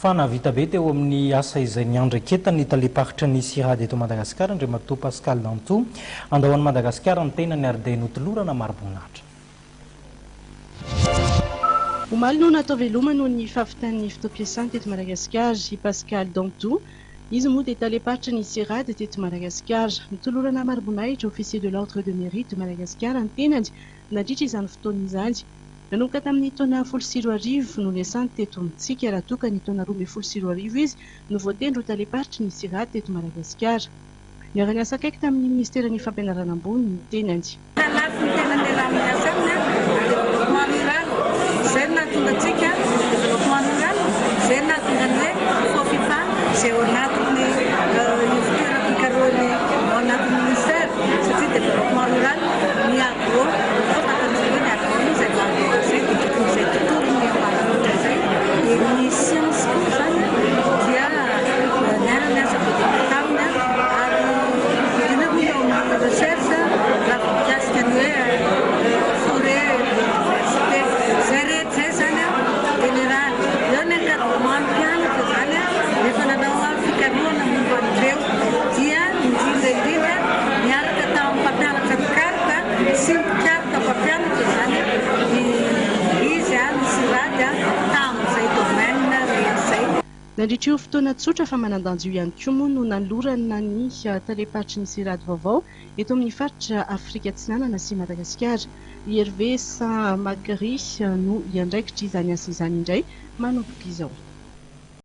fa navita be teo amin'ny asa izay niandraketany talepahitra ny sirady eto Madagasikara Andry Mato Pascal Dantou andahoan'i Madagasikara ny tenany ary dia notolorana maro-boninahitra. Omaly no natao veloma noho ny fahavitan'ny fotoam-piasany teto Madagasikara i Pascal Dantou. Izy moa dia talepahitra ny sirady teto Madagasikara. Nitolorana maro-boninahitra officier de l'ordre de mérite de Madagasikara ny tenany nandritra izany fotoana izany. Nanomboka tamin'ny taona 2010 no niasany teto amintsika raha toa ka ny taona 2010 izy no voatendry ho talepahitry ny sirady teto Madagasikara. Niara-niasa akaiky tamin'ny ministeran'ny fampianarana ambony ny tenany. Nandritra io fotoana tsotra fa manan-danjo ihany koa moa no nanolorana ny talepahitry ny sirady vaovao eto amin'ny faritra Afrika Atsinanana sy Madagasikara. Hervé Saint-Macri no iandraikitra izany asa izany indray manomboka izao.